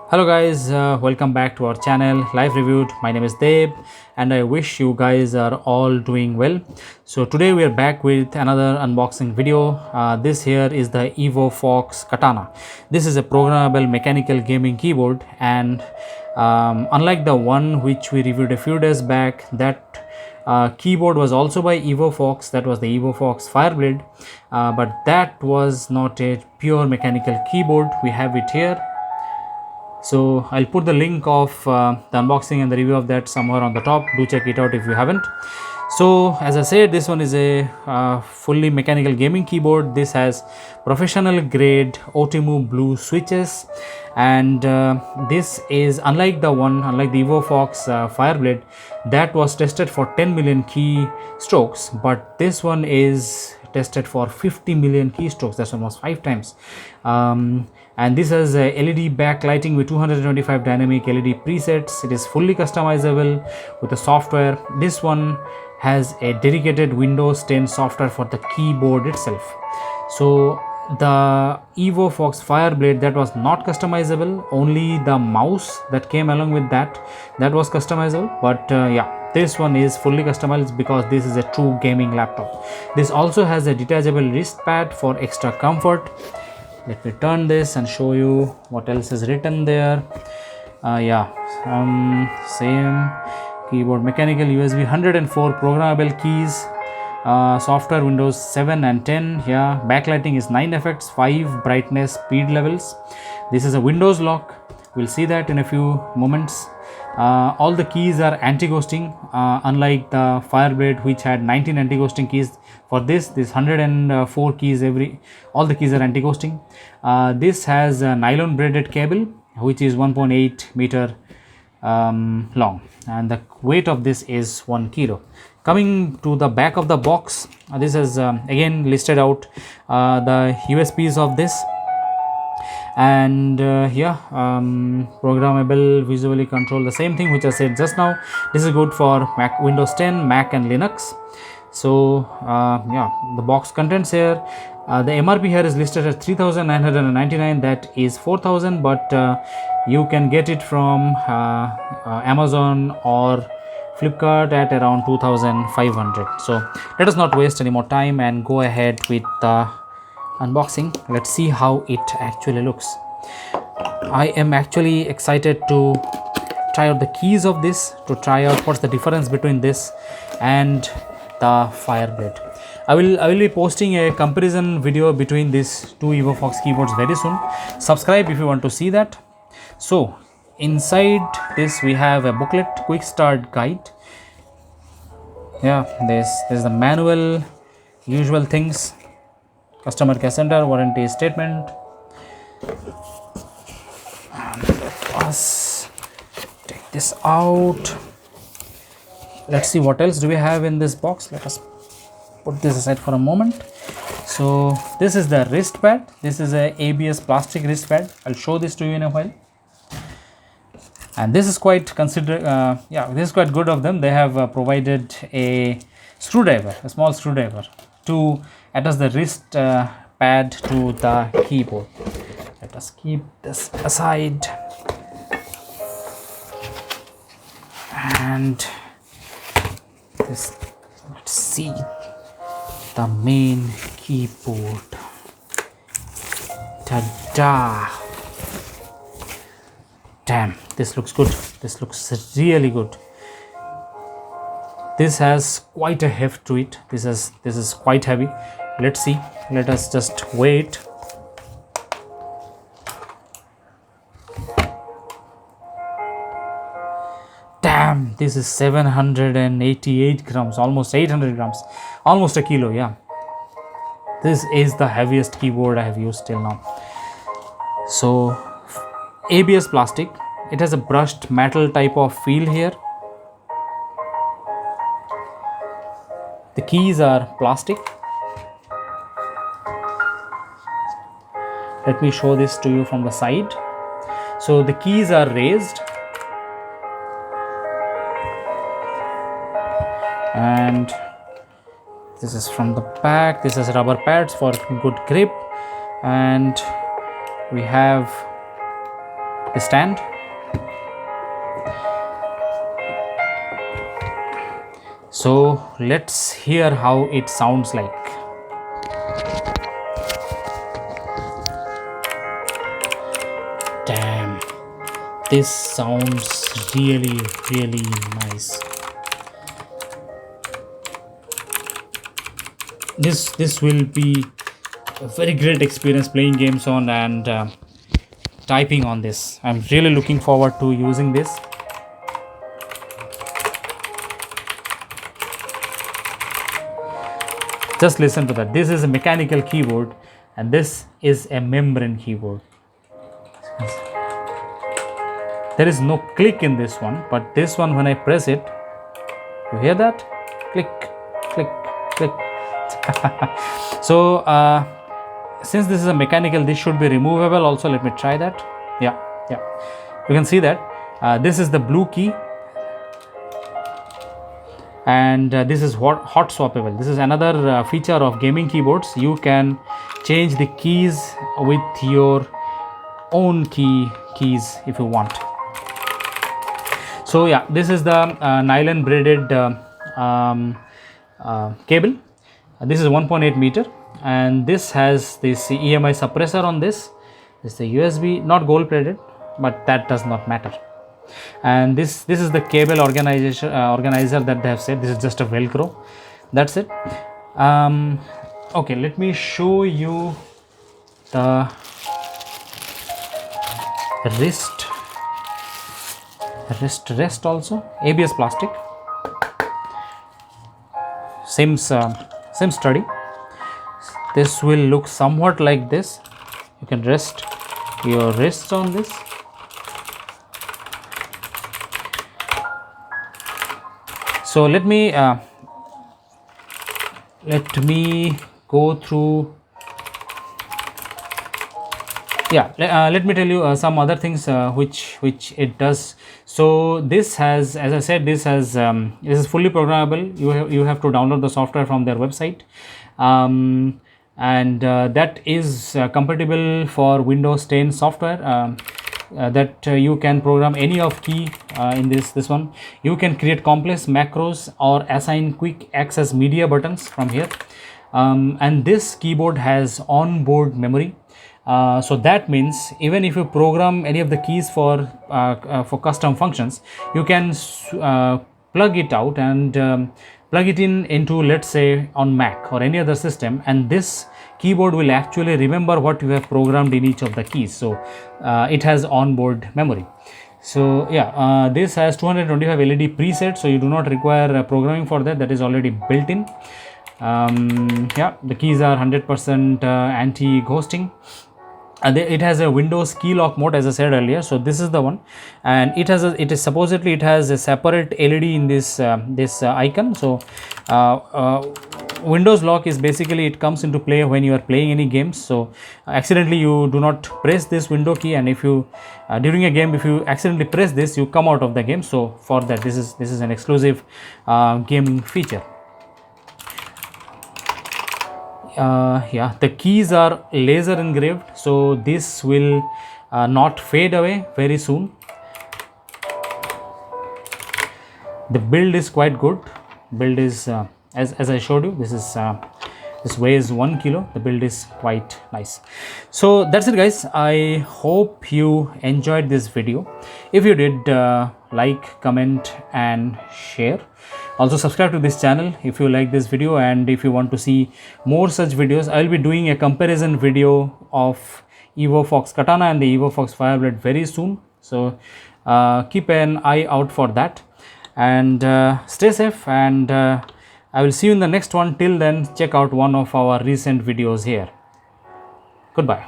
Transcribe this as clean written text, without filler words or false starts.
Hello guys, welcome back to our channel Live Reviewed. My name is Deb and I wish you guys are all doing well. So today we are back with another unboxing video. This here is the EvoFox Katana. This is a programmable mechanical gaming keyboard, and unlike the one which we reviewed a few days back, that keyboard was also by EvoFox. That was the EvoFox Fireblade, but that was not a pure mechanical keyboard. We have it here. So I'll put the link of the unboxing and the review of that somewhere on the top. Do check it out if you haven't. So as I said, this one is a fully mechanical gaming keyboard. This has professional grade Otimu blue switches, and this is unlike the EvoFox Fireblade that was tested for 10 million key strokes, but this one is tested for 50 million keystrokes. That's almost 5 times. And this has a LED backlighting with 225 dynamic LED presets. It is fully customizable with the software. This one has a dedicated Windows 10 software for the keyboard itself. So the EvoFox Fireblade, that was not customizable. Only the mouse that came along with that was customizable. But yeah, this one is fully customized because this is a true gaming laptop. This also has a detachable wrist pad for extra comfort. Let me turn this and show you what else is written there. Same keyboard, mechanical USB, 104 programmable keys, software Windows 7 and 10. Yeah, backlighting is 9 effects, 5 brightness speed levels. This is a Windows lock. We'll see that in a few moments. All the keys are anti-ghosting, unlike the Fireblade which had 19 anti-ghosting keys. For this 104 keys, all the keys are anti-ghosting. This has a nylon braided cable which is 1.8 meter long, and the weight of this is 1 kilo. Coming to the back of the box, this is again listed out the USPs of this. And programmable, visually control, the same thing which I said just now. This is good for Mac, Windows 10, Mac and Linux. So the box contents here, the MRP here is listed at 3,999. that is 4,000, but you can get it from Amazon or Flipkart at around 2,500. So let us not waste any more time and go ahead with the unboxing. Let's see how it actually looks. I am actually excited to try out the keys of this, to try out what's the difference between this and the Fireblade. I will be posting a comparison video between these two EvoFox keyboards very soon. Subscribe if you want to see that. So inside this we have a booklet, quick start guide. Yeah, there's the manual, usual things, customer care center, warranty statement. And let us take this out. Let's see what else do we have in this box. Let us put this aside for a moment. So this is the wrist pad. This is a ABS plastic wrist pad. I'll show this to you in a while. And this is quite this is quite good of them. They have provided a screwdriver, a small screwdriver, to attach the wrist pad to the keyboard. Let us keep this aside. And this, let's see the main keyboard. Ta-da! Damn, this looks good. This looks really good. This has quite a heft to it. This is quite heavy. Let's see. Let us just wait. Damn, this is 788 grams, almost 800 grams, almost a kilo. Yeah, this is the heaviest keyboard I have used till now. So ABS plastic, it has a brushed metal type of feel here. The keys are plastic. Let me show this to you from the side. So the keys are raised, and this is from the back. This is rubber pads for good grip, and we have the stand. So let's hear how it sounds like. Damn, this sounds really nice. This will be a very great experience playing games on and typing on this. I'm really looking forward to using this. Just listen to that. This is a mechanical keyboard and this is a membrane keyboard. There is no click in this one, but this one, when I press it, you hear that? Click, click, click. So since this is a mechanical, this should be removable also. Let me try that. Yeah, you can see that this is the blue key, and this is hot swappable. This is another feature of gaming keyboards. You can change the keys with your own keys if you want. So yeah, this is the nylon braided cable. This is 1.8 meter, and this has this EMI suppressor on this. This is the USB, not gold plated, but that does not matter. And this is the cable organizer that they have said. This is just a velcro, that's it. Okay, let me show you the rest also. ABS plastic, same study. This will look somewhat like this. You can rest your wrists on this. So let me go through. Yeah, let me tell you some other things which it does. So this has, as I said, this is fully programmable. You have to download the software from their website, and that is compatible for Windows 10 software. That you can program any of key in this one. You can create complex macros or assign quick access media buttons from here, and this keyboard has onboard memory. So that means even if you program any of the keys for custom functions, you can plug it out and plug it into, let's say, on Mac or any other system, and this keyboard will actually remember what you have programmed in each of the keys. So it has onboard memory. So yeah, this has 225 LED presets, so you do not require programming for that. That is already built in. Yeah, the keys are 100% anti-ghosting. It has a Windows key lock mode, as I said earlier. So this is the one, and it has supposedly it has a separate LED in this icon. So Windows lock is basically, it comes into play when you are playing any games. So accidentally you do not press this window key, and if you during a game, if you accidentally press this, you come out of the game. So for that, this is an exclusive gaming feature. Yeah, the keys are laser engraved, so this will not fade away very soon. The build is quite good. Build is as I showed you, this weighs 1 kilo. The build is quite nice. So that's it, guys. I hope you enjoyed this video. If you did, like, comment and share. Also subscribe to this channel if you like this video, and if you want to see more such videos, I will be doing a comparison video of EvoFox Katana and the EvoFox Fireblade very soon. So keep an eye out for that, and stay safe, and I will see you in the next one. Till then, check out one of our recent videos here. Goodbye.